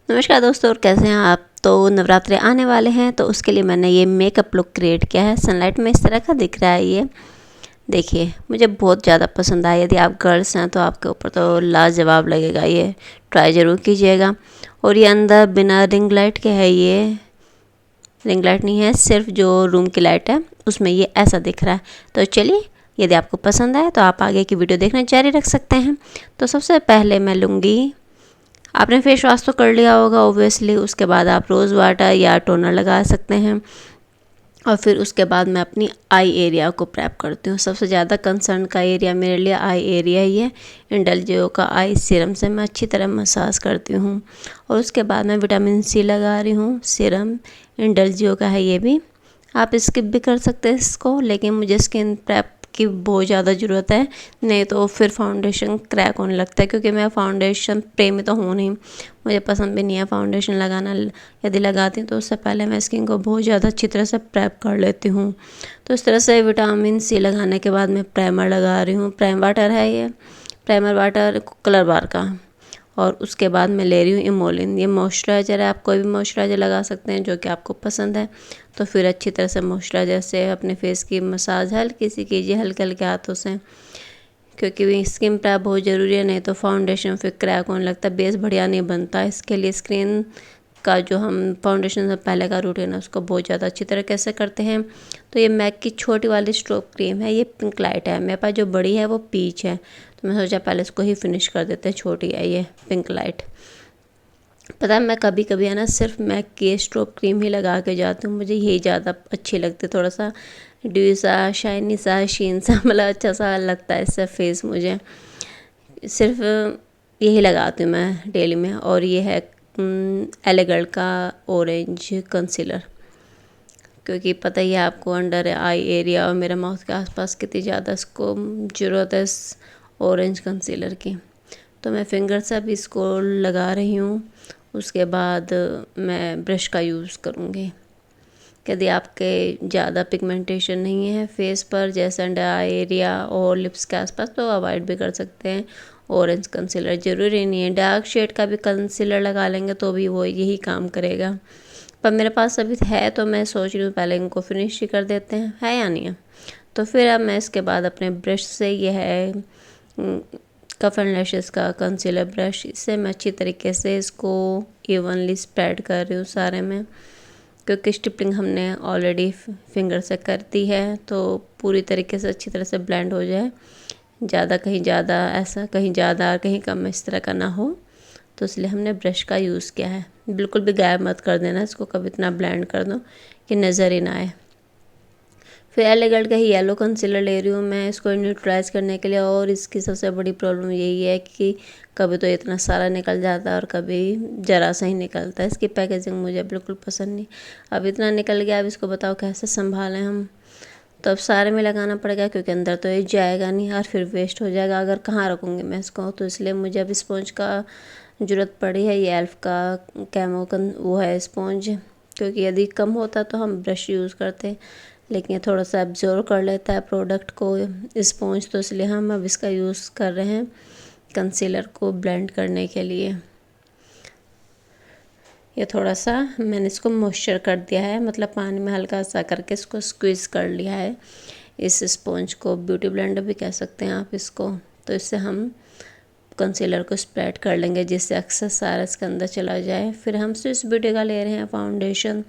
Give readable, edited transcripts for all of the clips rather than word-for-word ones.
नमस्कार दोस्तों, और कैसे हैं आप। तो नवरात्रे आने वाले हैं, तो उसके लिए मैंने ये मेकअप लुक क्रिएट किया है। सनलाइट में इस तरह का दिख रहा है। ये देखिए, मुझे बहुत ज़्यादा पसंद आया। यदि आप गर्ल्स हैं तो आपके ऊपर तो लाजवाब लगेगा। ये ट्राई ज़रूर कीजिएगा। और ये अंदर बिना रिंग लाइट के है। ये रिंग लाइट नहीं है, सिर्फ जो रूम की लाइट है उसमें ये ऐसा दिख रहा है। तो चलिए, यदि आपको पसंद आए तो आप आगे की वीडियो देखना जारी रख सकते हैं। तो सबसे पहले मैं लूँगी, आपने फेस वॉश तो कर लिया होगा ओब्वियसली। उसके बाद आप रोज़ वाटर या टोनर लगा सकते हैं। और फिर उसके बाद मैं अपनी आई एरिया को प्रेप करती हूँ। सबसे ज़्यादा कंसर्न का एरिया मेरे लिए आई एरिया ही है। इंडलजियो का आई सीरम से मैं अच्छी तरह मसाज करती हूँ। और उसके बाद मैं विटामिन सी लगा रही हूँ। सीरम इंडलजियो का है, ये भी आप स्किप भी कर सकते हैं इसको, लेकिन मुझे स्किन प्रेप की बहुत ज़्यादा ज़रूरत है। नहीं तो फिर फाउंडेशन क्रैक होने लगता है, क्योंकि मैं फाउंडेशन प्रेमी तो हूँ नहीं, मुझे पसंद भी नहीं है फाउंडेशन लगाना। यदि लगाती हूँ तो उससे पहले मैं स्किन को बहुत ज़्यादा अच्छी तरह से प्रेप कर लेती हूँ। तो इस तरह से विटामिन सी लगाने के बाद मैं प्राइमर लगा रही हूँ। प्राइम वाटर है ये, प्राइमर वाटर कलर बार का। और उसके बाद मैं ले रही हूँ इमोलिन। ये मॉइस्चराइज़र है, आप कोई भी मॉइस्चराइज़र लगा सकते हैं जो कि आपको पसंद है। तो फिर अच्छी तरह से मॉइस्चराइज़र से अपने फेस की मसाज हल्की सी कीजिए, हल्के हल्के हाथों से, क्योंकि स्किन प्रेप बहुत ज़रूरी है। नहीं तो फाउंडेशन फिर क्रैक होने लगता है, बेस बढ़िया नहीं बनता। इसके लिए स्किन का जो हम फाउंडेशन से पहले का रूटीन है उसको बहुत ज़्यादा अच्छी तरह कैसे करते हैं। तो ये मैक की छोटी वाली स्ट्रोक क्रीम है, ये पिंक लाइट है। मेरे पास जो बड़ी है वो पीच है, तो मैं सोचा पहले इसको ही फिनिश कर देते हैं। छोटी है ये पिंक लाइट। पता है, मैं कभी कभी है ना सिर्फ मैक की स्ट्रोक क्रीम ही लगा के जाती हूँ। मुझे यही ज़्यादा अच्छी लगती है। थोड़ा सा ड्यू सा, शाइनी सा, शीन सा, मतलब अच्छा सा लगता है इससे फेस मुझे। सिर्फ यही लगाती हूँ मैं डेली में। और ये है एलेगर्ड का ऑरेंज कंसीलर, क्योंकि पता ही है आपको अंडर आई एरिया और मेरे माउथ के आसपास कितनी ज़्यादा इसको ज़रूरत है, इस ऑरेंज कंसीलर की। तो मैं फिंगर से भी इसको लगा रही हूँ। उसके बाद मैं ब्रश का यूज़ करूँगी। यदि आपके ज़्यादा पिगमेंटेशन नहीं है फेस पर, जैसे अंडर आई एरिया और लिप्स के आसपास, तो अवॉइड भी कर सकते हैं ऑरेंज कंसीलर। ज़रूरी नहीं है, डार्क शेड का भी कंसीलर लगा लेंगे तो भी वो यही काम करेगा। पर मेरे पास अभी है, तो मैं सोच रही हूँ पहले इनको फिनिश ही कर देते हैं, है या नहीं है। तो फिर अब मैं इसके बाद अपने ब्रश से, ये है कफ एंड लैशेस का कंसीलर ब्रश, इससे मैं अच्छी तरीके से इसको इवनली स्प्रेड कर रही हूँ सारे में, क्योंकि स्टिपलिंग हमने ऑलरेडी फिंगर से कर दी है। तो पूरी तरीके से अच्छी तरह से ब्लेंड हो जाए। ज़्यादा कहीं ज़्यादा ऐसा, कहीं ज़्यादा कहीं कम, इस तरह का ना हो। तो इसलिए हमने ब्रश का यूज़ किया है। बिल्कुल भी गायब मत कर देना इसको, कभी इतना ब्लेंड कर दो कि नज़र ही ना आए। फिर एलेगर्ड का ही येलो कंसीलर ले रही हूँ मैं इसको न्यूट्रलाइज करने के लिए। और इसकी सबसे बड़ी प्रॉब्लम यही है कि कभी तो इतना सारा निकल जाता है और कभी ज़रा सा ही निकलता है। इसकी पैकेजिंग मुझे बिल्कुल पसंद नहीं। अब इतना निकल गया, अब इसको बताओ कैसे संभालें हम। तो अब सारे में लगाना पड़ेगा, क्योंकि अंदर तो ये जाएगा नहीं और फिर वेस्ट हो जाएगा। अगर कहाँ रखूँगी मैं इसको, तो इसलिए मुझे अब स्पॉन्ज का ज़रूरत पड़ी है। ये एल्फ का वो है स्पॉन्ज, क्योंकि यदि कम होता तो हम ब्रश यूज़ करते, लेकिन ये थोड़ा सा एब्जॉर्व कर लेता है प्रोडक्ट को स्पॉन्ज। तो इसलिए हम अब इसका यूज़ कर रहे हैं कंसीलर को ब्लेंड करने के लिए। ये थोड़ा सा मैंने इसको मॉइस्चर कर दिया है, मतलब पानी में हल्का सा करके इसको स्क्वीज़ कर लिया है। इस स्पॉन्ज को ब्यूटी ब्लेंडर भी कह सकते हैं आप इसको। तो इससे हम कंसीलर को स्प्रेड कर लेंगे, जिससे अक्सर सारा इसके अंदर चला जाए। फिर हम स्विस ब्यूटी का ले रहे हैं फाउंडेशन।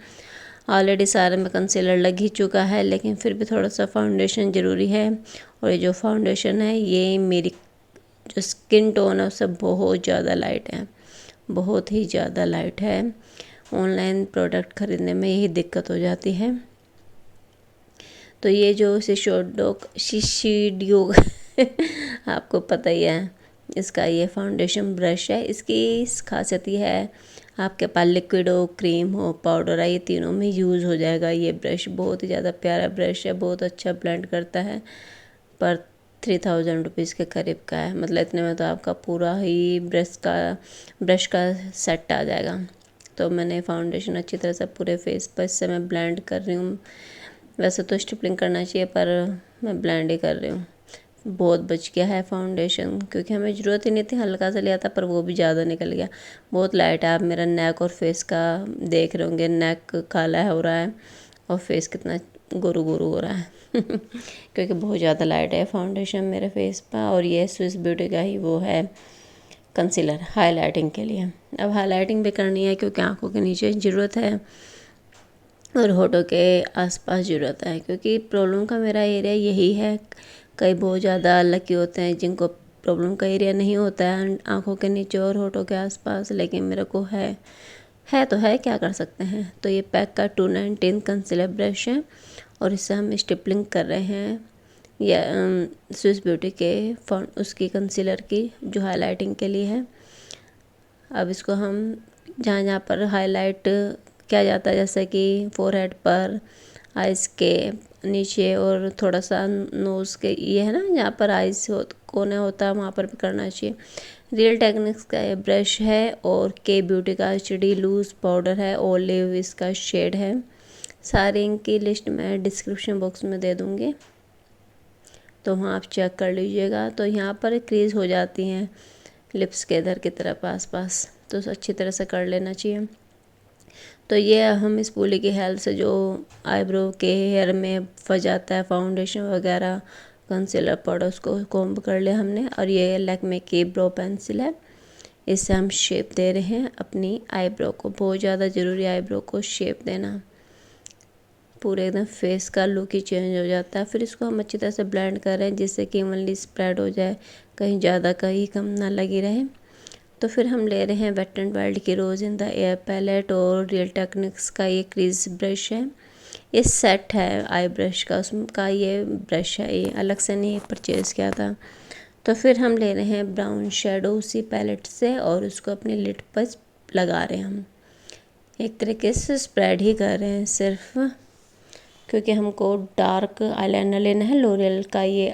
ऑलरेडी सारे में कंसीलर लग ही चुका है, लेकिन फिर भी थोड़ा सा फाउंडेशन ज़रूरी है। और ये जो फाउंडेशन है, ये मेरी जो स्किन टोन है उससे बहुत ज़्यादा लाइट है, बहुत ही ज़्यादा लाइट है। ऑनलाइन प्रोडक्ट ख़रीदने में यही दिक्कत हो जाती है। तो ये जो शिशीडियो आपको पता ही है, इसका ये फाउंडेशन ब्रश है। इसकी खासियत ये है, आपके पास लिक्विड हो, क्रीम हो, पाउडर है, ये तीनों में यूज़ हो जाएगा। ये ब्रश बहुत ही ज़्यादा प्यारा ब्रश है, बहुत अच्छा ब्लेंड करता है। पर 3000 रुपीज़ के करीब का है, मतलब इतने में तो आपका पूरा ही ब्रश का सेट आ जाएगा। तो मैंने फाउंडेशन अच्छी तरह से पूरे फेस पर इससे मैं ब्लेंड कर रही हूँ। वैसे तो स्टिपलिंग करना चाहिए, पर मैं ब्लेंड ही कर रही हूँ। बहुत बच गया है फाउंडेशन, क्योंकि हमें ज़रूरत ही नहीं थी, हल्का सा लिया था पर वो भी ज़्यादा निकल गया। बहुत लाइट है। आप मेरा नेक और फेस का देख रहे होंगे, नेक काला हो रहा है और फेस कितना गोरू गोरू हो रहा है क्योंकि बहुत ज़्यादा लाइट है फाउंडेशन मेरे फेस पर। और ये स्विस ब्यूटी का ही वो है कंसीलर हाईलाइटिंग के लिए। अब हाईलाइटिंग भी करनी है क्योंकि आँखों के नीचे ज़रूरत है और होठों के आसपास ज़रूरत है, क्योंकि प्रॉब्लम का मेरा एरिया यही है। कई बहुत ज़्यादा लकी होते हैं जिनको प्रॉब्लम का एरिया नहीं होता है आँखों के नीचे और होठों के आसपास, लेकिन मेरे को है तो है, क्या कर सकते हैं। तो ये पैक का 219 कंसीलर ब्रश है और इससे हम स्टिपलिंग कर रहे हैं या स्विस ब्यूटी के उसकी कंसीलर की जो हाईलाइटिंग के लिए है। अब इसको हम जहाँ जहाँ पर हाईलाइट किया जाता है, जैसे कि फोरहेड पर, आइज़ के नीचे और थोड़ा सा नोज़ के, ये है ना जहाँ पर आइज़ कोने होता है वहाँ पर भी करना चाहिए। रियल टेक्निक्स का ये ब्रश है और के ब्यूटी का HD लूज़ पाउडर है, ओलिव इसका शेड है। सारी इनकी लिस्ट मैं डिस्क्रिप्शन बॉक्स में दे दूँगी, तो वहाँ आप चेक कर लीजिएगा। तो यहाँ पर क्रीज हो जाती हैं लिप्स के इधर की तरफ आसपास, तो अच्छी तरह से कर लेना चाहिए। तो ये हम इस पूली की हेल्प से जो आईब्रो के हेयर में फंस जाता है फाउंडेशन वगैरह कंसीलर पाउडर, उसको कॉम्ब कर लिया हमने। और ये लैक्मे की ब्रो पेंसिल है, इससे हम शेप दे रहे हैं अपनी आईब्रो को। बहुत ज़्यादा ज़रूरी है आईब्रो को शेप देना, पूरे एकदम फेस का लुक ही चेंज हो जाता है। फिर इसको हम अच्छी तरह से ब्लेंड कर रहे हैं जिससे कि इवनली स्प्रेड हो जाए, कहीं ज़्यादा कहीं कम ना लगी रहे। तो फिर हम ले रहे हैं वेट एंड वाइल्ड की रोज़ इन द एयर पैलेट और रियल टेक्निक्स का ये क्रीज ब्रश है। ये सेट है आई ब्रश का, उसका ये ब्रश है, ये अलग से नहीं परचेज़ किया था। तो फिर हम ले रहे हैं ब्राउन शेडो उसी पैलेट से और उसको अपने लिड पर लगा रहे हैं। हम एक तरीके से स्प्रेड ही कर रहे हैं सिर्फ, क्योंकि हमको डार्क आईलाइनर लेना है। लोरियल का ये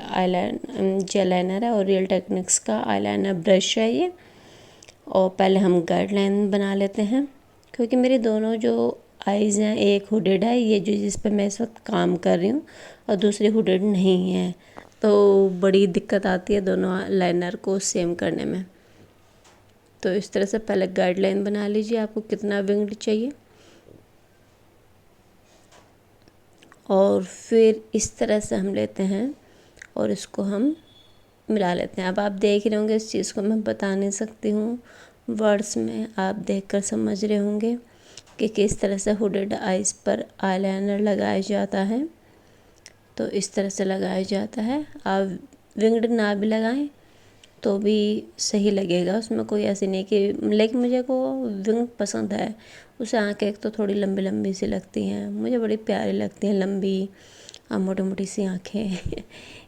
जेल लाइनर है और रियल टेक्निक्स का आईलाइनर ब्रश है ये। और पहले हम गाइडलाइन बना लेते हैं, क्योंकि मेरी दोनों जो आईज़ हैं, एक हुडेड है ये जो जिस पर मैं इस वक्त काम कर रही हूँ, और दूसरी हुडेड नहीं है, तो बड़ी दिक्कत आती है दोनों लाइनर को सेम करने में। तो इस तरह से पहले गाइडलाइन बना लीजिए आपको कितना विंग्ड चाहिए, और फिर इस तरह से हम लेते हैं और इसको हम मिला लेते हैं। अब आप देख रहे होंगे, इस चीज़ को मैं बता नहीं सकती हूँ वर्ड्स में, आप देखकर समझ रहे होंगे कि किस तरह से हुडेड आइज़ पर आईलाइनर लगाया जाता है। तो इस तरह से लगाया जाता है। आप विंग्ड ना भी लगाएं तो भी सही लगेगा, उसमें कोई ऐसी नहीं कि, लेकिन मुझे को विंग पसंद है। उसे आँखें एक तो थोड़ी लंबी लंबी सी लगती हैं, मुझे बड़ी प्यारी लगती हैं लंबी और मोटी मोटी सी आँखें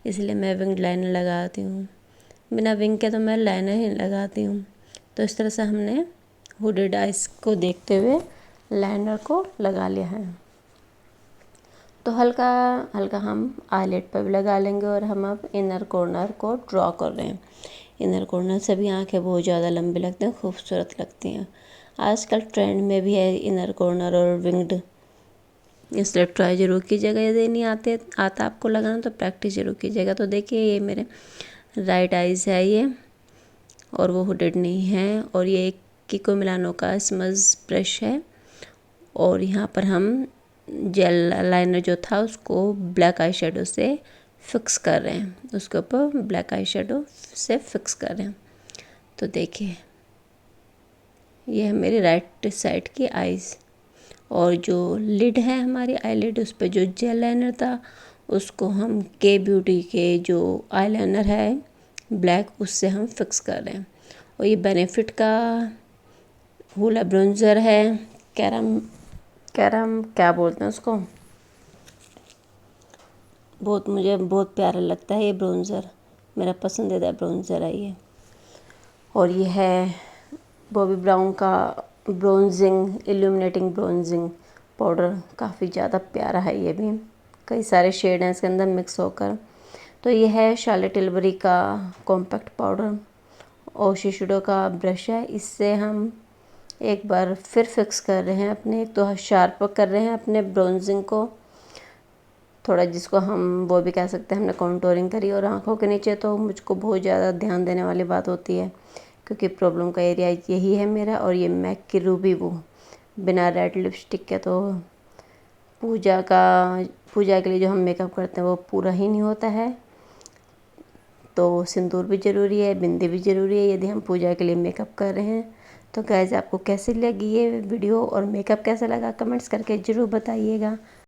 इसलिए मैं विंग लाइनर लगाती हूँ। बिना विंग के तो मैं लाइनर ही लगाती हूँ। तो इस तरह से हमने हुडेड आइज को देखते हुए लाइनर को लगा लिया है। तो हल्का हल्का हम आईलेट पर भी लगा लेंगे। और हम अब इनर कॉर्नर को ड्रॉ कर रहे हैं। इनर कॉर्नर से भी आँखें बहुत ज़्यादा लंबी लगती हैं, खूबसूरत लगती हैं। आजकल ट्रेंड में भी है इनर कॉर्नर और विंग्ड, इसलिए ट्राई ज़रूर कीजिएगा। यदि नहीं आता आपको लगाना तो प्रैक्टिस ज़रूर कीजिएगा। तो देखिए ये मेरे राइट आइज़ है ये, और वो हुडेड नहीं है। और ये एक किको मिलानो का स्मज ब्रश है। और यहाँ पर हम जेल लाइनर जो था उसको ब्लैक आई शेडो से फिक्स कर रहे हैं, उसके ऊपर ब्लैक आई शेडो से फिक्स कर रहे हैं। तो देखिए ये है मेरी राइट साइड की आइज़। और जो लिड है हमारी आईलिड, उस पर जो जेल लाइनर था उसको हम के ब्यूटी के जो आईलाइनर है ब्लैक, उससे हम फिक्स कर रहे हैं। और ये बेनिफिट का हूला ब्रोंज़र है, कैरम क्या बोलते हैं उसको, मुझे बहुत प्यारा लगता है ये ब्रोंज़र, मेरा पसंदीदा ब्रोंज़र है ये। और ये है बॉबी ब्राउन का ब्रोंजिंग इल्यूमिनेटिंग ब्रोंजिंग पाउडर, काफ़ी ज़्यादा प्यारा है ये भी, कई सारे शेड हैं इसके अंदर मिक्स होकर। तो ये है शार्लेट टिलबरी का कॉम्पैक्ट पाउडर और शिशुडो का ब्रश है। इससे हम एक बार फिर फिक्स कर रहे हैं अपने, तो शार्प कर रहे हैं अपने ब्रोंजिंग को। थोड़ा जिसको हम वो भी कह सकते हैं हमने कॉन्टोरिंग करी। और आँखों के नीचे तो मुझको बहुत ज़्यादा ध्यान देने वाली बात होती है, क्योंकि प्रॉब्लम का एरिया यही है मेरा। और ये मैक की रूबी वो बिना रेड लिपस्टिक के तो पूजा के लिए जो हम मेकअप करते हैं वो पूरा ही नहीं होता है। तो सिंदूर भी ज़रूरी है, बिंदी भी ज़रूरी है यदि हम पूजा के लिए मेकअप कर रहे हैं। तो गाइस आपको कैसी लगी ये वीडियो और मेकअप कैसा लगा कमेंट्स करके ज़रूर बताइएगा।